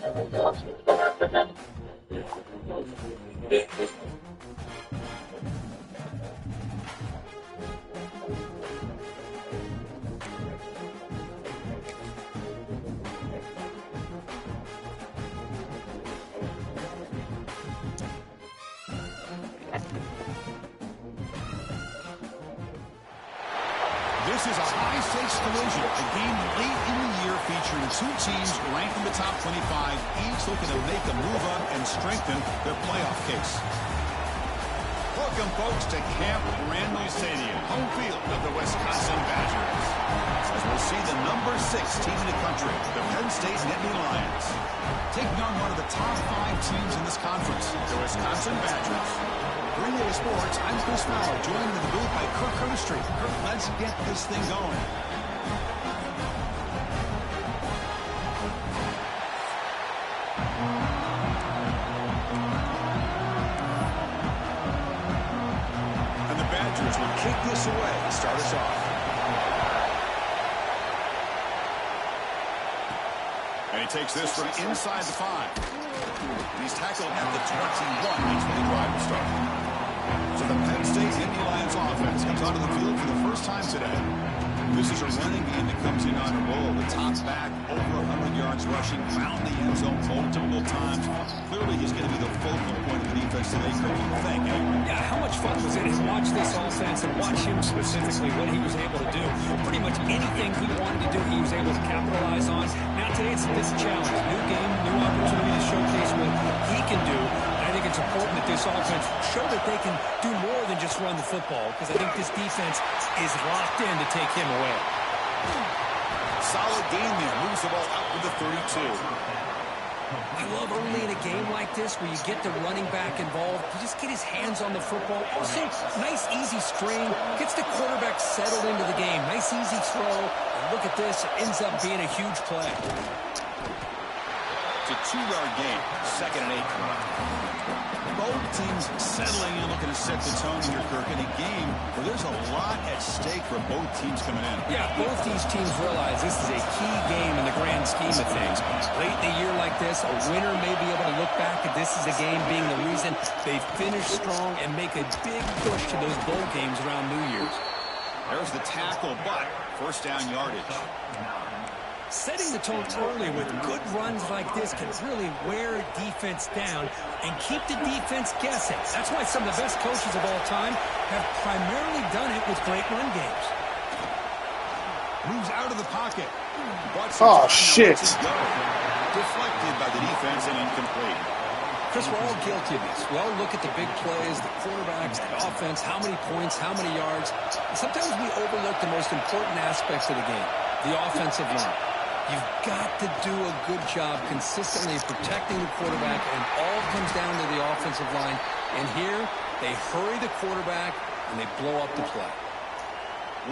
This is a high-stakes collision, a game late in the year featuring two teams ranked in the top 25, each looking to make a move up and strengthen their playoff case. Welcome, folks, to Camp Randall Stadium, home field of the Wisconsin Badgers. As we'll see the number 6 team in the country, the Penn State Nittany Lions, taking on one of the top 5 teams in this conference, the Wisconsin Badgers. For Ncaa Sports, I'm Chris Fowler, joined in the booth by Kirk Herbstreit. Kirk, let's get this thing going. And the Badgers will kick this away to start us off. And he takes this from inside the 5. He's tackled at the 21. That's where the drive will start. So the Penn State Nittany Lions offense comes onto the field for the first time today. This is a running game that comes in on a roll. The top back, over 100 yards rushing, found the end zone multiple times. Clearly, he's going to be the focal point of the defense today. What do you think? Yeah, how much fun was it to watch this offense and watch him specifically, what he was able to do. Pretty much anything he wanted to do, he was able to capitalize on. Now today, it's this challenge. New game, new opportunity to showcase what he can do. I think it's important that this offense show that they can do more than just run the football, because I think this defense is locked in to take him away. Solid game there. Moves the ball up to the 32. I love early in a game like this where you get the running back involved. You just get his hands on the football. Also, nice, easy string. Gets the quarterback settled into the game. Nice, easy throw. And look at this. It ends up being a huge play. It's a 2-yard gain. 2nd and 8. Both teams settling in, looking to set the tone here, Kirk, in a game where there's a lot at stake for both teams coming in. Yeah, both these teams realize this is a key game in the grand scheme of things. Late in a year like this, a winner may be able to look back at this as a game being the reason they finish strong and make a big push to those bowl games around New Year's. There's the tackle, but first down yardage. Setting the tone early with good runs like this can really wear defense down and keep the defense guessing. That's why some of the best coaches of all time have primarily done it with great run games. Moves out of the pocket. Oh, shit. Deflected by the defense and incomplete. Chris, we're all guilty of this. We all look at the big plays, the quarterbacks, the offense, how many points, how many yards. And sometimes we overlook the most important aspects of the game, the offensive line. You've got to do a good job consistently protecting the quarterback, and all comes down to the offensive line. And here, they hurry the quarterback, and they blow up the play.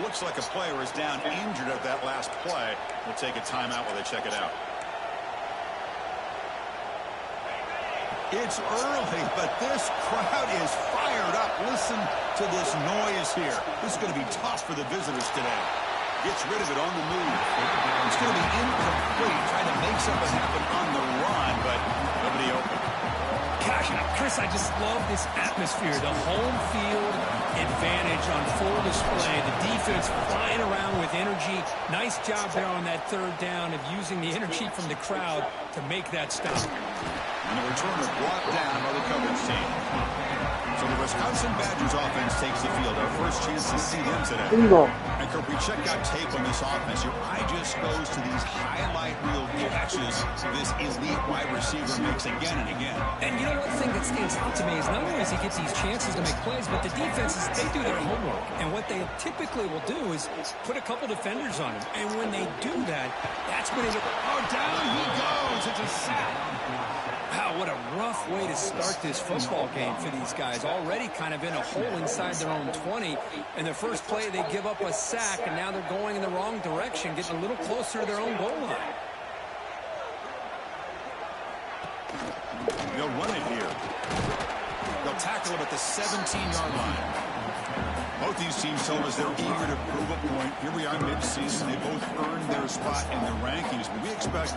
Looks like a player is down injured at that last play. We'll take a timeout while they check it out. It's early, but this crowd is fired up. Listen to this noise here. This is going to be tough for the visitors today. Gets rid of it on the move. It's going to be incomplete, trying to make something happen on the run, but nobody open. Gosh, Chris, I just love this atmosphere. The home field advantage on full display. The defense flying around with energy. Nice job there on that 3rd down of using the energy from the crowd to make that stop. And the returner brought down by the coverage team. So the Wisconsin Badgers offense takes the field. Our first chance to see them today. And Kirk, we check out tape on this offense. Your eye just goes to these highlight reel catches this elite wide receiver makes again and again. And you know, one thing that stands out to me is not only does he get these chances to make plays, but the defenses, they do their homework. And what they typically will do is put a couple defenders on him. And when they do that, that's when they get, oh, down he goes. It's a sack. Wow, what a rough way to start this football game for these guys. Already kind of in a hole inside their own 20. And their first play, they give up a sack, and now they're going in the wrong direction, getting a little closer to their own goal line. They'll run it here. They'll tackle him at the 17-yard line. Both these teams told us they're eager to prove a point. Here we are mid-season. They both earned their spot in the rankings, but we expect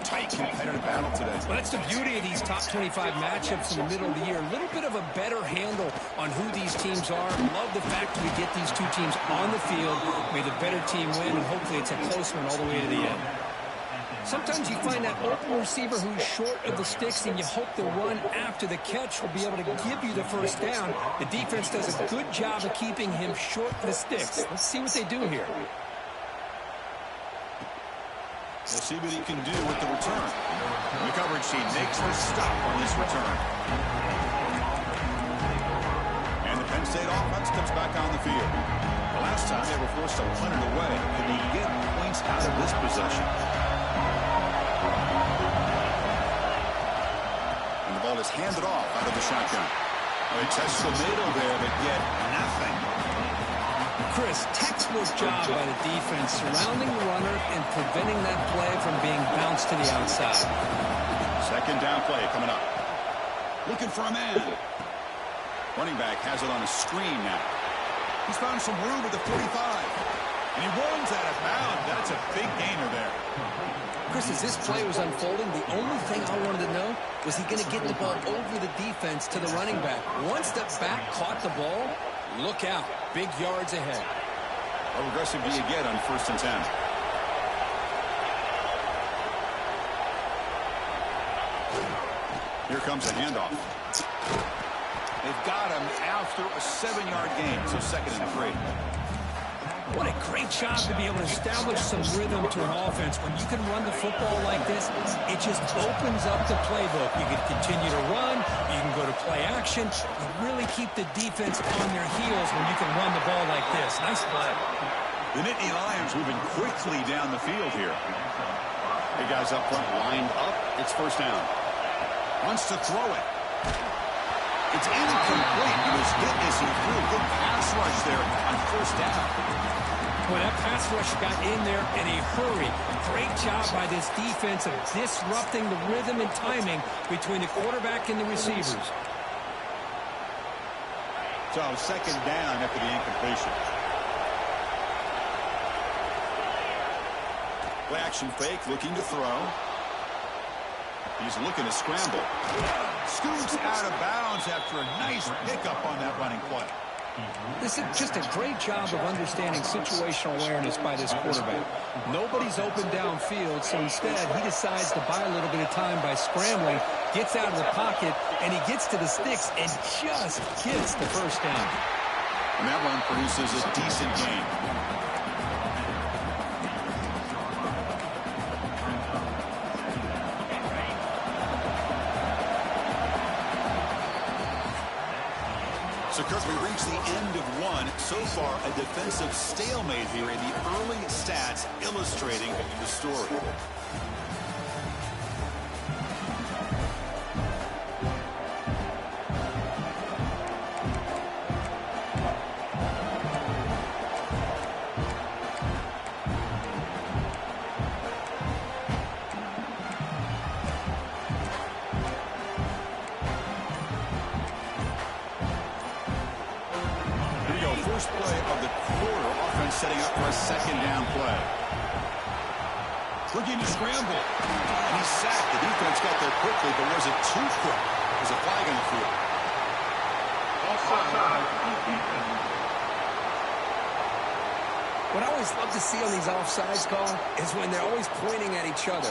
tight competitive battle today. Well, that's the beauty of these top 25 matchups in the middle of the year. A little bit of a better handle on who these teams are. Love the fact we get these two teams on the field. May the better team win, and hopefully it's a close one all the way to the end. Sometimes you find that open receiver who's short of the sticks, and you hope the run after the catch will be able to give you the first down. The defense does a good job of keeping him short of the sticks. Let's see what they do here. We'll see what he can do with the return. The coverage team makes the stop on this return. And the Penn State offense comes back on the field. The last time they were forced to punt it away. Can they get points out of this possession? And the ball is handed off out of the shotgun. They test the middle there, but yet nothing. Chris, textbook job by the defense surrounding the runner and preventing that play from being bounced to the outside. Second down play coming up. Looking for a man. Running back has it on a screen now. He's found some room at the 45. And he runs out of bounds. That's a big gainer there. Chris, as this play was unfolding, the only thing I wanted to know was he going to get the ball over the defense to the running back. Once the back caught the ball, look out. Big yards ahead. How aggressive do you get on 1st and 10? Here comes a handoff. They've got him after a 7-yard gain, so 2nd and 3. What a great job to be able to establish some rhythm to an offense. When you can run the football like this, it just opens up the playbook. You can continue to run. You can go to play action. You really keep the defense on their heels when you can run the ball like this. Nice play. The Nittany Lions moving quickly down the field here. The guys up front lined up. It's 1st down. Wants to throw it. It's incomplete. He was hit as he threw a good pass rush there on 1st down. Well, that pass rush got in there in a hurry. Great job by this defense of disrupting the rhythm and timing between the quarterback and the receivers. So 2nd down after the incompletion. Play action fake, looking to throw. He's looking to scramble. Scoots out of bounds after a nice pickup on that running play. This is just a great job of understanding situational awareness by this quarterback. Nobody's open downfield, so instead he decides to buy a little bit of time by scrambling, gets out of the pocket, and he gets to the sticks and just gets the 1st down. And that run produces a decent gain. So, Kirk, we reached the end of one. So far, a defensive stalemate here in the early stats illustrating the story. First play of the quarter, offense setting up for a 2nd down play. Looking to scramble. And he's sacked. The defense got there quickly, but was it too quick? There's a flag on the field. What I always love to see on these offsides calls is when they're always pointing at each other.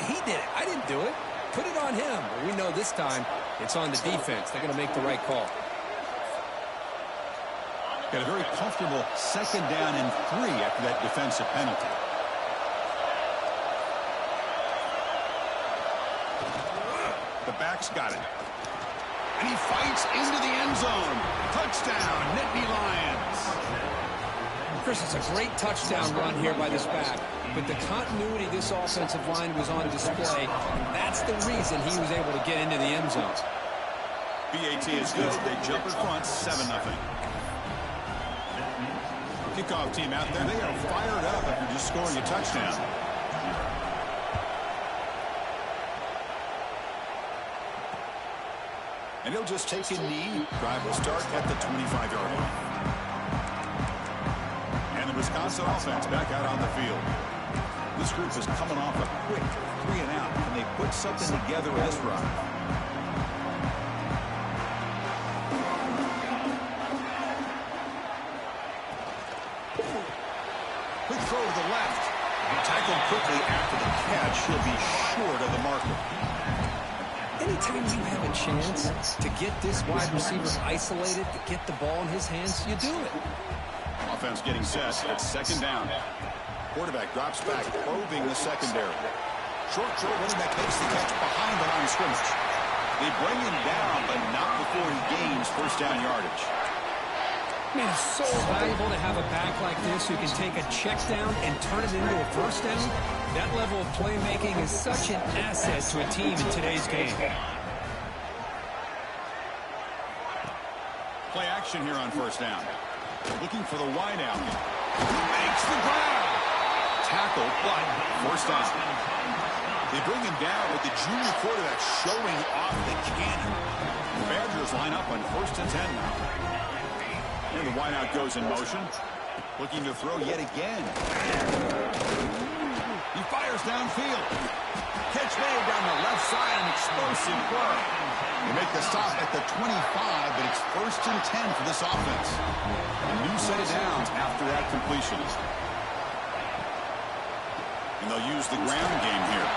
He did it. I didn't do it. Put it on him. We know this time it's on the defense. They're going to make the right call. Got a very comfortable 2nd down and 3 after that defensive penalty. The back's got it. And he fights into the end zone. Touchdown, Nittany Lions. Chris, it's a great touchdown run here by this back. But the continuity of this offensive line was on display. That's the reason he was able to get into the end zone. BAT is good. They jump in front, 7-0. Kickoff team out there, they are fired up after just scoring a touchdown. And he'll just take a knee. Drive will start at the 25-yard line. And the Wisconsin offense back out on the field. This group is coming off a quick 3-and-out. put something together with this drive. Quick throw to the left. Tackled quickly after the catch. He'll be short of the marker. Anytime you have a chance to get this wide receiver isolated, to get the ball in his hands, you do it. Offense getting set. It's second down. Quarterback drops back, probing the secondary. Short running back makes the catch behind the line of scrimmage. They bring him down, but not before he gains first down yardage. Man, it's so valuable to have a back like this who can take a check down and turn it into a first down. That level of playmaking is such an asset to a team in today's game. Play action here on first down. Looking for the wide out. Makes the grab. Tackle, but first down. They bring him down with the junior quarterback showing off the cannon. The Badgers line up on first and 10 now. And the wideout goes in motion. Looking to throw yet again. He fires downfield. Catch made down the left side, an explosive play. They make the stop at the 25, but it's first and 10 for this offense. A new set of downs after that completion. And they'll use the ground game here.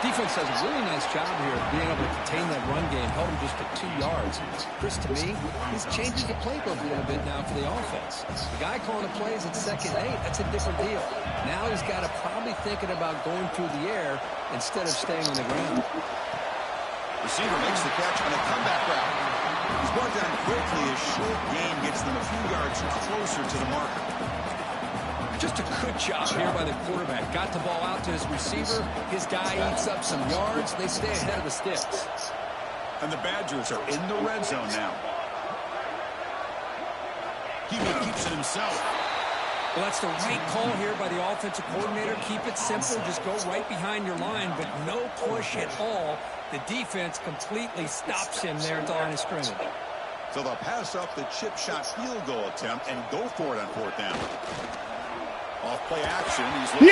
Defense does a really nice job here of being able to contain that run game, held him just to 2 yards. Chris, to me, he's changing the playbook a little bit now for the offense. The guy calling the plays at 2nd and 8, that's a different deal. Now he's got to probably thinking about going through the air instead of staying on the ground. Receiver makes the catch on a comeback route. He's brought down quickly. A short gain gets them a few yards closer to the marker. Just a good job here by the quarterback. Got the ball out to his receiver. His guy eats up some yards. They stay ahead of the sticks. And the Badgers are in the red zone now. He keeps it himself. Well, that's the right call here by the offensive coordinator. Keep it simple. Just go right behind your line, but no push at all. The defense completely stops him there at the line of scrimmage. So they'll pass up the chip shot field goal attempt and go for it on fourth down. Off play action. He's looking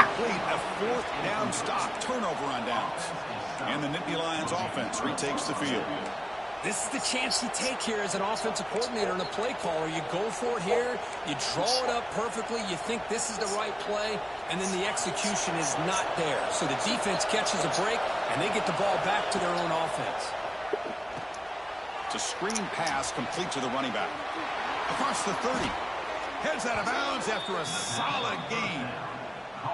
complete a fourth down stop. Turnover on downs. And the Nittany Lions offense retakes the field. This is the chance you take here as an offensive coordinator and a play caller. You go for it here. You draw it up perfectly. You think this is the right play, and then the execution is not there. So the defense catches a break, and they get the ball back to their own offense. It's a screen pass complete to the running back. Across the 30. Heads out of bounds after a solid gain.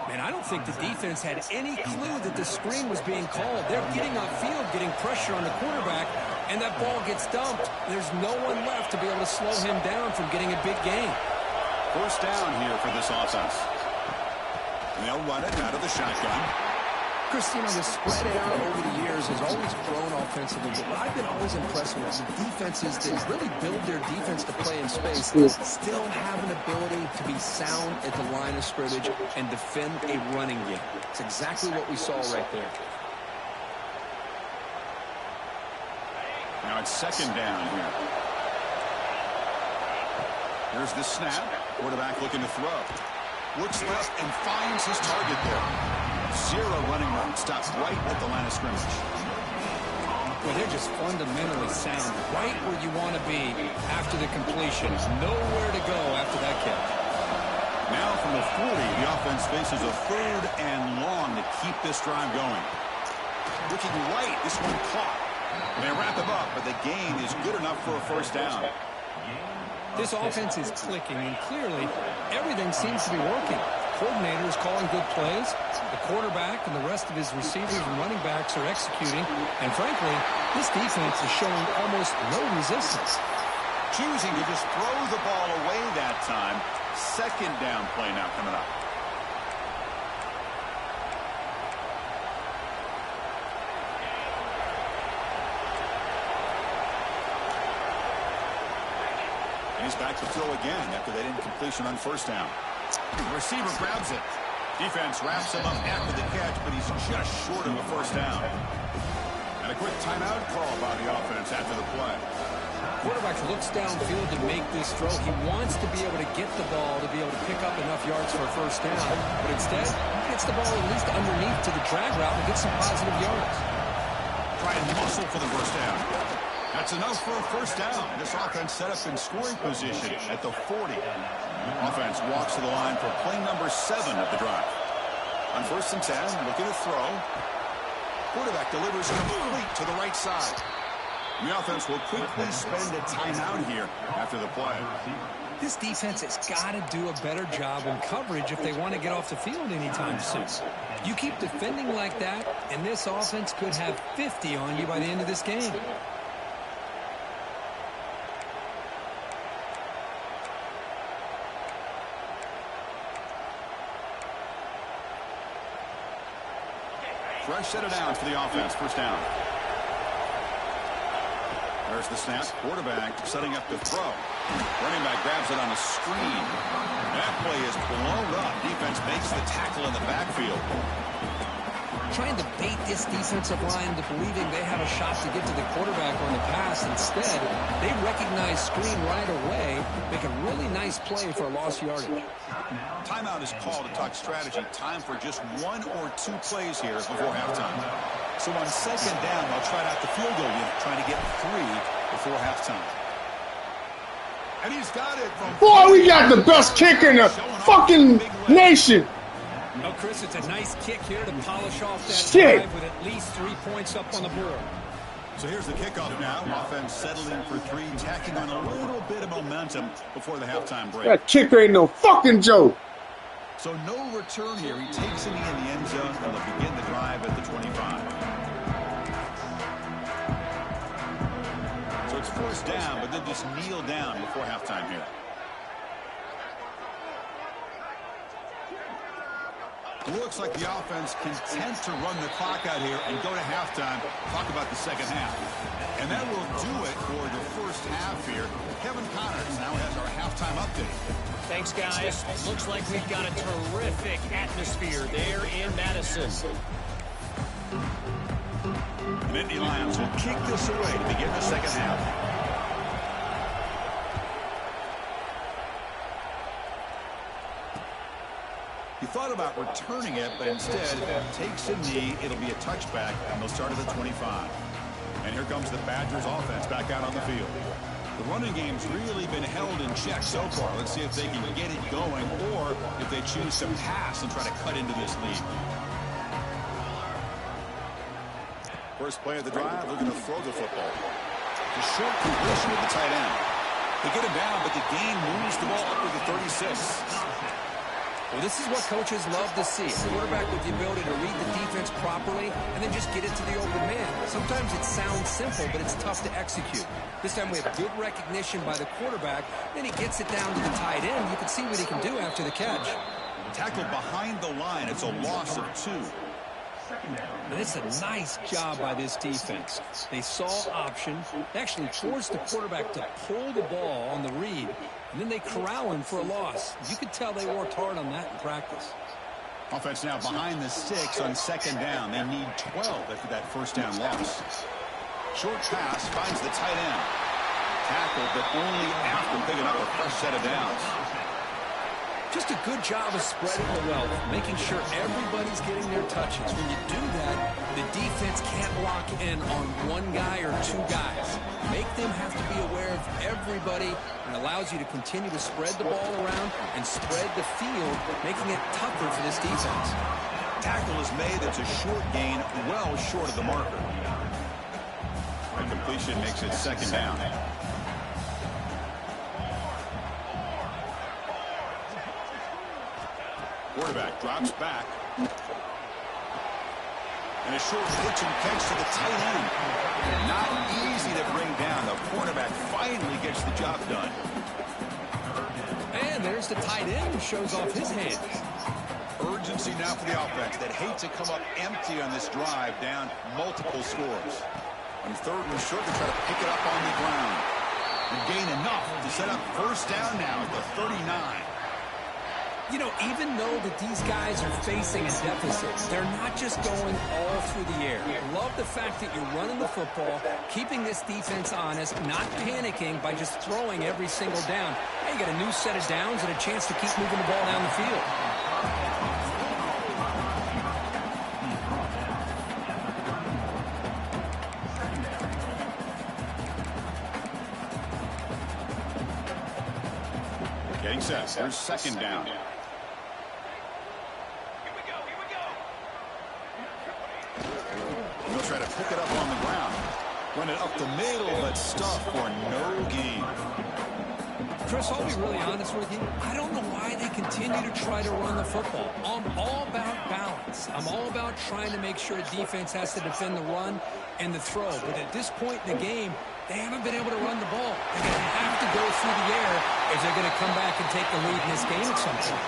Man, I don't think the defense had any clue that the screen was being called. They're getting upfield, getting pressure on the quarterback, and that ball gets dumped. There's no one left to be able to slow him down from getting a big gain. First down here for this offense. And they'll run it out of the shotgun. Chris, you know, the spread out over the years has always grown offensively, but what I've been always impressed with is the defenses that really build their defense to play in space still have an ability to be sound at the line of scrimmage and defend a running game. It's exactly what we saw right there. Now it's second down here. Here's the snap. Quarterback looking to throw. Looks left and finds his target there. Zero running room. Stops right at the line of scrimmage. Well, they're just fundamentally sound. Right where you want to be after the completion. Nowhere to go after that catch. Now from the 40, the offense faces a 3rd and long to keep this drive going. Looking right, this one caught. They wrap him up, but the gain is good enough for a first down. This offense is clicking, and clearly everything seems to be working. Coordinator is calling good plays. The quarterback and the rest of his receivers and running backs are executing. And frankly, this defense is showing almost no resistance. Choosing to just throw the ball away that time. Second down play now coming up. And he's back to throw again after that incompletion on first down. The receiver grabs it. Defense wraps him up after the catch, but he's just short of a first down. And a quick timeout call by the offense after the play. Quarterback looks downfield to make this throw. He wants to be able to get the ball to be able to pick up enough yards for a first down. But instead, he gets gets the ball at least underneath to the drag route and gets some positive yards. Try and muscle for the first down. That's enough for a first down. This offense set up in scoring position at the 40. Offense walks to the line for play number 7 of the drive. On 1st and 10, looking to throw. Quarterback delivers complete to the right side. And the offense will quickly spend a timeout here after the play. This defense has got to do a better job in coverage if they want to get off the field anytime soon. You keep defending like that, and this offense could have 50 on you by the end of this game. Fresh set of downs for the offense. First down. There's the snap. Quarterback setting up to throw. Running back grabs it on a screen. That play is blown up. Defense makes the tackle in the backfield. Trying to bait this defensive line into believing they have a shot to get to the quarterback on the pass. Instead, they recognize screen right away, make a really nice play for a lost yardage. Timeout is called to talk strategy. Time for just 1 or 2 plays here before halftime. So on 2nd down, they'll try out the field goal unit, trying to get 3 before halftime. And he's got it from... Boy, we got the best kicker in the fucking nation. Oh, Chris, it's a nice kick here to polish off that Shit. drive with at least 3 points up on the board. So here's the kickoff now. Offense settled in for 3, tacking on a little bit of momentum before the halftime break. That kicker ain't no fucking joke. So no return here. He takes it in the end zone, and they'll begin the drive at the 25. So it's 1st down, but then just kneel down before halftime here. Looks like the offense content to run the clock out here and go to halftime. Talk about the second half. And that will do it for the first half here. Kevin Connors now has our halftime update. Thanks, guys. Looks like we've got a terrific atmosphere there in Madison. The Nittany Lions will kick this away to begin the second half. He thought about returning it, but instead takes a knee. It'll be a touchback, and they'll start at the 25. And here comes the Badgers offense back out on the field. The running game's really been held in check so far. Let's see if they can get it going or if they choose to pass and try to cut into this lead. First play of the drive, looking to throw the football. The short completion with the tight end. They get him down, but the gain moves the ball up to the 36. Well, this is what coaches love to see. A quarterback with the ability to read the defense properly and then just get it to the open man. Sometimes it sounds simple, but it's tough to execute. This time we have good recognition by the quarterback. Then he gets it down to the tight end. You can see what he can do after the catch. Tackled behind the line. It's a loss of 2. And it's a nice job by this defense. They saw option. They actually forced the quarterback to pull the ball on the read. And then they corral him for a loss. You could tell they worked hard on that in practice. Offense now behind the 6 on 2nd down. They need 12 after that first down loss. Short pass finds the tight end. Tackled, but only after picking up a fresh set of downs. Just a good job of spreading the wealth, making sure everybody's getting their touches. When you do that, the defense can't lock in on 1 guy or 2 guys. Make them have to be aware of everybody, and allows you to continue to spread the ball around and spread the field, making it tougher for this defense. Tackle is made. It's a short gain, well short of the marker. The completion makes it 2nd down. Quarterback drops back. And a short pitch and catch to the tight end. Not easy to bring down. The cornerback finally gets the job done. And there's the tight end who shows off his hands. Urgency now for the offense that hate to come up empty on this drive, down multiple scores. On 3rd and short, they try to pick it up on the ground. And gain enough to set up first down now at the 39. You know, even though that these guys are facing a deficit, they're not just going all through the air. I love the fact that you're running the football, keeping this defense honest, not panicking by just throwing every single down. Now you got a new set of downs and a chance to keep moving the ball down the field. set. Here's second down. He'll try to pick it up on the ground. Run it up the middle, but stuff for no gain. Chris, I'll be really honest with you. I don't know why they continue to try to run the football. I'm all about balance. I'm all about trying to make sure a defense has to defend the run and the throw. But at this point in the game, they haven't been able to run the ball. They're going to have to go through the air if they're going to come back and take the lead in this game at some point.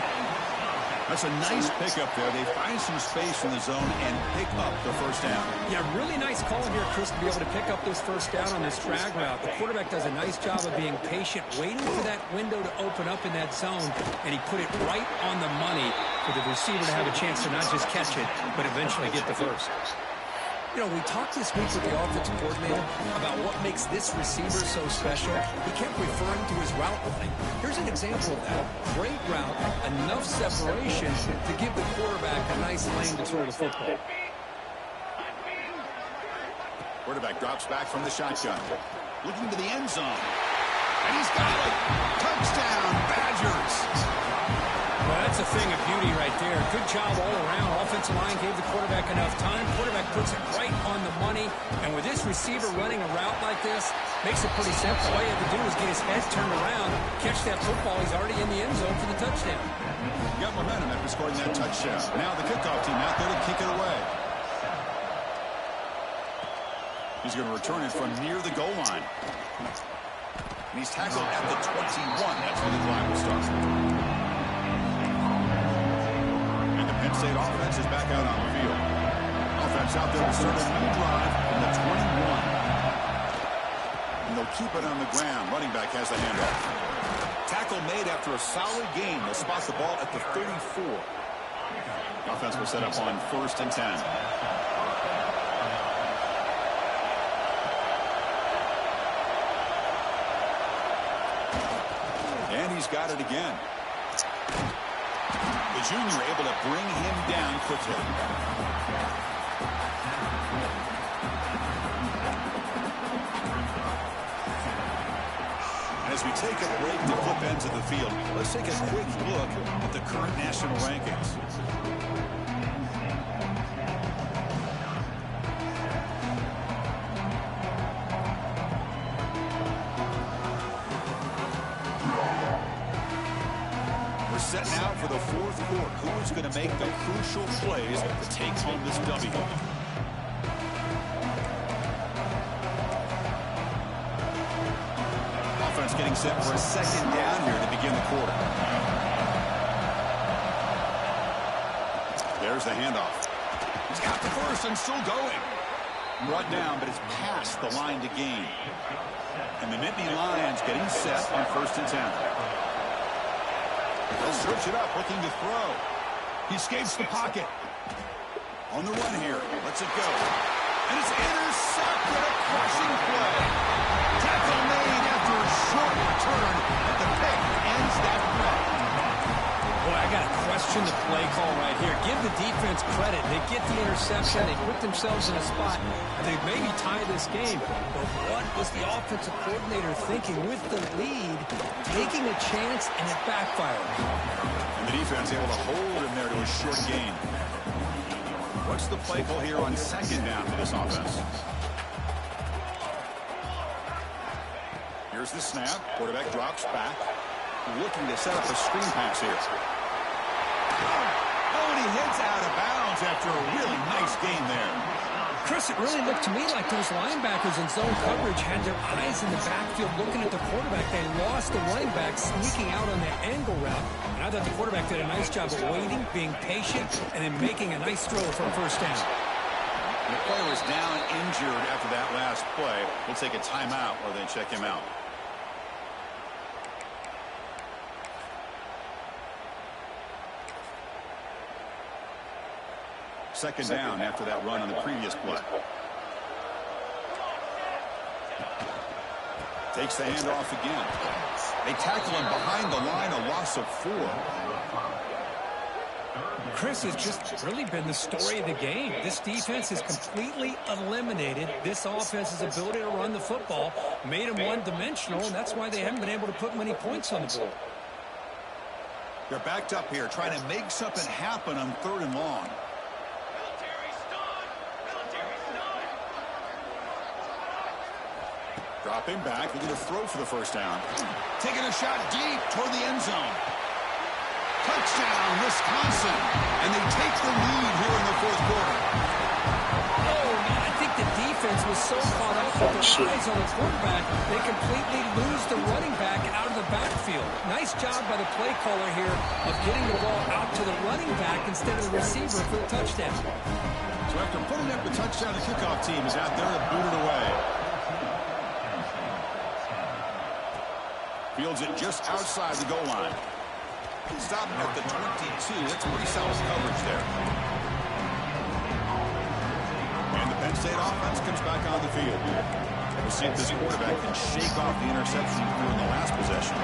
That's a nice pickup there. They find some space in the zone and pick up the first down. Yeah, really nice call here, Chris, to be able to pick up this first down on this drag route. The quarterback does a nice job of being patient, waiting for that window to open up in that zone, and he put it right on the money for the receiver to have a chance to not just catch it, but eventually get the first. You know, we talked this week with the offensive coordinator about what makes this receiver so special. He kept referring to his route running. Here's an example of that. Great route, enough separation to give the quarterback a nice lane to throw the football. Quarterback drops back from the shotgun. Looking to the end zone. And he's got it. Touchdown, Badgers. Well, that's a thing of beauty right there. Good job all around. Offensive line gave the quarterback enough time. Quarterback puts it right on the money. And with this receiver running a route like this, makes it pretty simple. All you have to do is get his head turned around, catch that football. He's already in the end zone for the touchdown. Got momentum after scoring that touchdown. Now the kickoff team out there to kick it away. He's going to return it from near the goal line. And he's tackled at the 21. That's where the drive will start. Penn State offense is back out on the field. Offense out there to start a new drive from the 21. And they'll keep it on the ground. Running back has the handoff. Tackle made after a solid gain. They'll spot the ball at the 34. Offense will set up on 1st and 10. And he's got it again. The junior able to bring him down quickly. As we take a break to flip ends of the field, let's take a quick look at the current national rankings. Set now for the 4th quarter. Who is going to make the crucial plays to take home this W? Offense getting set for a second down here to begin the quarter. There's the handoff. He's got the first and still going. Brought down, but it's past the line to gain. And the Nittany Lions getting set on 1st and 10. They'll switch it up, looking to throw. He escapes the pocket. On the run here. Lets it go. And it's intercepted. A crushing play. Tackle made after a short return. But the pick ends that play. Boy, I got to question the play call right here. Give the defense credit. They get the interception. They put themselves in a spot. They maybe tie this game. But what was the offensive coordinator thinking with the lead? Taking a chance, and it backfired. And the defense able to hold him there to a short gain. What's the play call here on 2nd down for this offense? Here's the snap. Quarterback drops back. Looking to set up a screen pass here. Oh, and he hits out of bounds after a really nice gain there. Chris, it really looked to me like those linebackers in zone coverage had their eyes in the backfield looking at the quarterback. They lost the running back sneaking out on that angle route. And I thought the quarterback did a nice job of waiting, being patient, and then making a nice throw for a first down. The player was down injured after that last play. We'll take a timeout or then check him out. Second down after that run on the previous play. Takes the handoff again. They tackle him behind the line, a loss of 4. Chris, has just really been the story of the game. This defense has completely eliminated this offense's ability to run the football, made them one-dimensional, and that's why they haven't been able to put many points on the board. They're backed up here, trying to make something happen on 3rd and long. Dropping back, looking to throw for the first down. Taking a shot deep toward the end zone. Touchdown, Wisconsin. And they take the lead here in the 4th quarter. Oh, man, I think the defense was so caught up with their eyes on the quarterback, they completely lose the running back out of the backfield. Nice job by the play caller here of getting the ball out to the running back instead of the receiver for the touchdown. So after putting up the touchdown, the kickoff team is out there to boot it away. Fields it just outside the goal line. Stopping at the 22. That's pretty solid coverage there. And the Penn State offense comes back on the field. We'll see if this quarterback can shake off the interception during the last possession.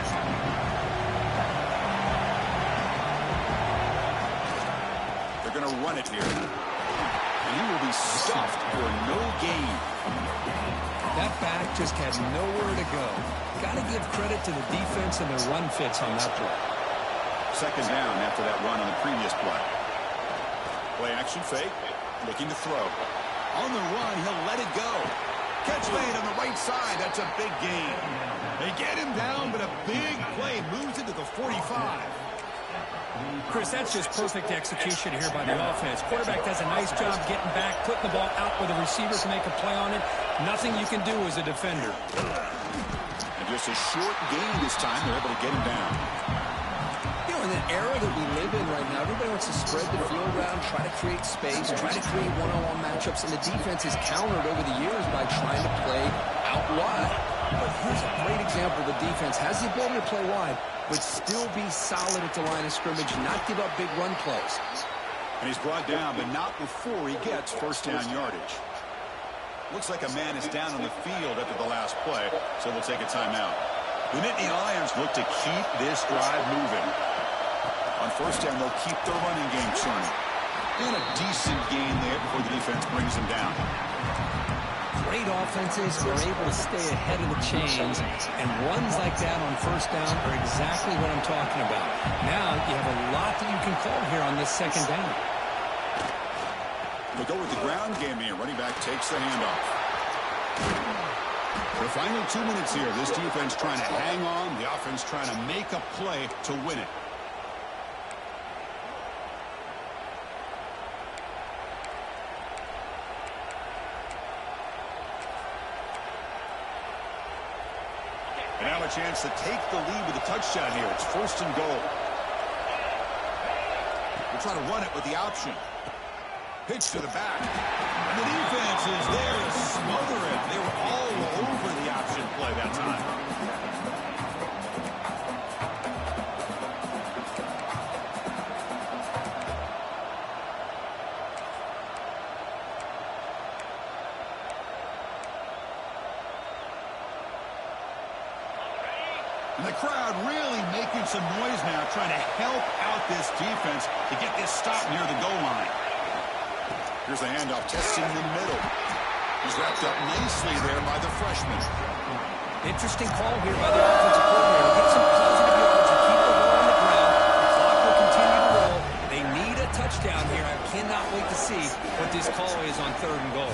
They're going to run it here. And he will be stuffed for no gain. That back just had nowhere to go. Got to give credit to the defense and their run fits on that play. 2nd down after that run on the previous play. Play action fake. Looking to throw. On the run, he'll let it go. Catch made on the right side. That's a big gain. They get him down, but a big play moves into the 45. Chris, that's just perfect execution here by the offense. Quarterback does a nice job getting back, putting the ball out where the receiver can make a play on it. Nothing you can do as a defender. And just a short gain this time. They're able to get him down. You know, in the era that we live in right now, everybody wants to spread the field around, try to create space, try to create one-on-one matchups, and the defense has countered over the years by trying to play out wide. But here's a great example. The defense has the ability to play wide, but still be solid at the line of scrimmage, not give up big run plays. And he's brought down, but not before he gets 1st down yardage. Looks like a man is down on the field after the last play, so they'll take a timeout. The Nittany Lions look to keep this drive moving. On 1st down, they'll keep their running game churning. And a decent gain there before the defense brings them down. Great offenses are able to stay ahead of the chains, and runs like that on 1st down are exactly what I'm talking about. Now you have a lot that you can call here on this 2nd down. We'll go with the ground game here. Running back takes the handoff. The final 2 minutes here. This defense trying to hang on. The offense trying to make a play to win it. And now a chance to take the lead with a touchdown here. It's 1st and goal. We'll try to run it with the option. Pitch to the back. And the defense is there to smother it. They were all over the option play that time. And the crowd really making some noise now, trying to help out this defense to get this stop near the goal line. Here's the handoff, testing the middle. He's wrapped up nicely there by the freshman. Interesting call here by the offensive coordinator. Get some positive yards and keep the ball on the ground. The clock will continue to roll. They need a touchdown here. I cannot wait to see what this call is on 3rd and goal.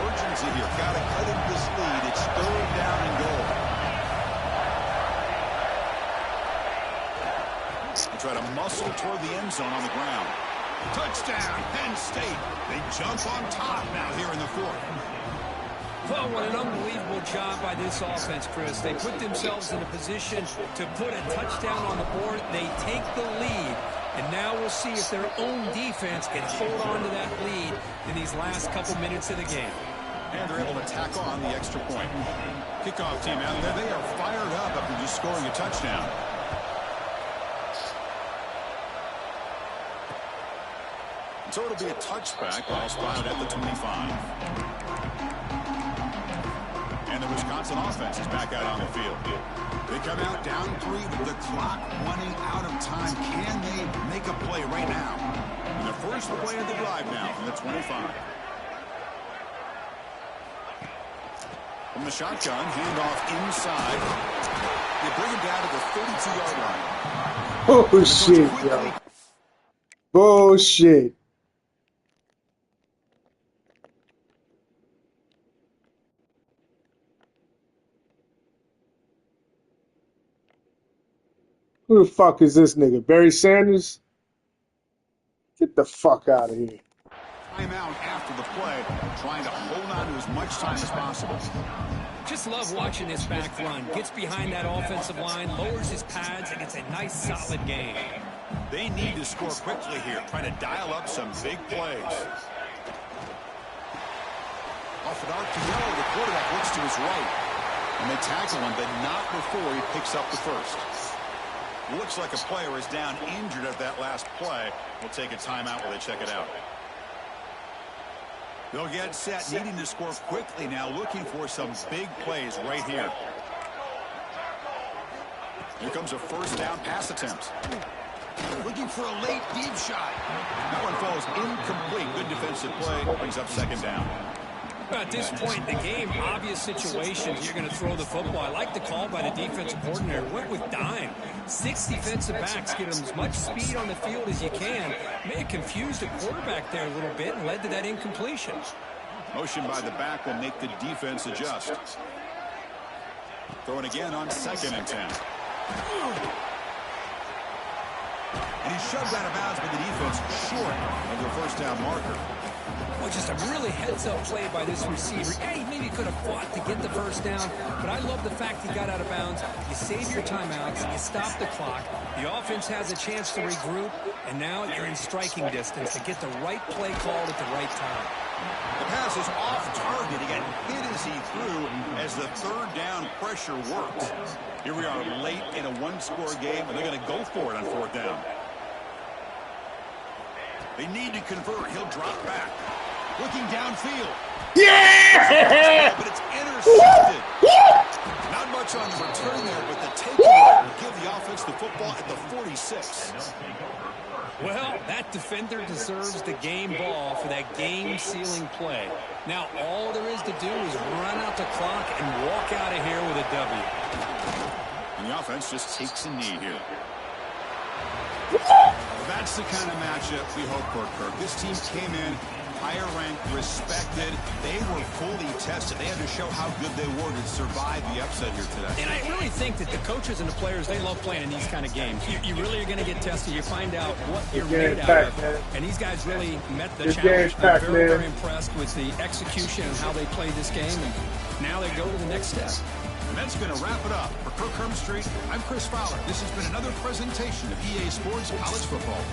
Urgency here. Got to cut into this lead. It's 3rd down and goal. They try to muscle toward the end zone on the ground. Touchdown, Penn State. They jump on top now here in the 4th. Well, what an unbelievable job by this offense, Chris. They put themselves in a position to put a touchdown on the board. They take the lead, and now we'll see if their own defense can hold on to that lead in these last couple minutes of the game. And they're able to tack on the extra point. Kickoff team out there. They are fired up after just scoring a touchdown. So it'll be a touchback. Ball spotted at the 25. And the Wisconsin offense is back out on the field. They come out down 3 with the clock running out of time. Can they make a play right now? And the first play of the drive now from the 25. From the shotgun, handoff inside. They bring him down to the 32-yard line. Bullshit, yo. Bullshit. Who the fuck is this nigga? Barry Sanders? Get the fuck out of here. Timeout after the play, trying to hold on to as much time as possible. Just love watching this back run. Gets behind that offensive line, lowers his pads, and it's a nice, solid game. They need to score quickly here, trying to dial up some big plays. Off an arc to Yellow, the quarterback looks to his right. And they tackle him, but not before he picks up the first. Looks like a player is down injured at that last play. We'll take a timeout while they check it out. They'll get set, needing to score quickly now, looking for some big plays right here. Here comes a first down pass attempt. Looking for a late deep shot. That one falls incomplete. Good defensive play. Brings up second down. At this point in the game, obvious situations, you're going to throw the football. I like the call by the defensive coordinator. Went with dime. 6 defensive backs, get them as much speed on the field as you can. May have confused the quarterback there a little bit and led to that incompletion. Motion by the back will make the defense adjust. Throwing again on 2nd and 10. And he's shoved out of bounds by the defense short of the first down marker. Well, just a really heads-up play by this receiver. Yeah, he maybe could have fought to get the first down, but I love the fact he got out of bounds. You save your timeouts, you stop the clock, the offense has a chance to regroup, and now you're in striking distance to get the right play called at the right time. The pass is off target. He got hit as he threw as the third down pressure worked. Here we are late in a one-score game, and they're going to go for it on 4th down. They need to convert. He'll drop back. Looking downfield. Yeah! But it's intercepted. Not much on the return there, but the takeaway will give the offense the football at the 46. Well, that defender deserves the game ball for that game-sealing play. Now, all there is to do is run out the clock and walk out of here with a W. And the offense just takes a knee here. That's the kind of matchup we hope for, Kirk. This team came in higher ranked, respected. They were fully tested. They had to show how good they were to survive the upset here today. And I really think that the coaches and the players, they love playing in these kind of games. You really are going to get tested. You find out what you're made out of. And these guys really met the challenge. I'm very, very impressed with the execution and how they played this game. And now they go to the next step. And that's going to wrap it up. For Kirk Hermstreet, I'm Chris Fowler. This has been another presentation of EA Sports College Football.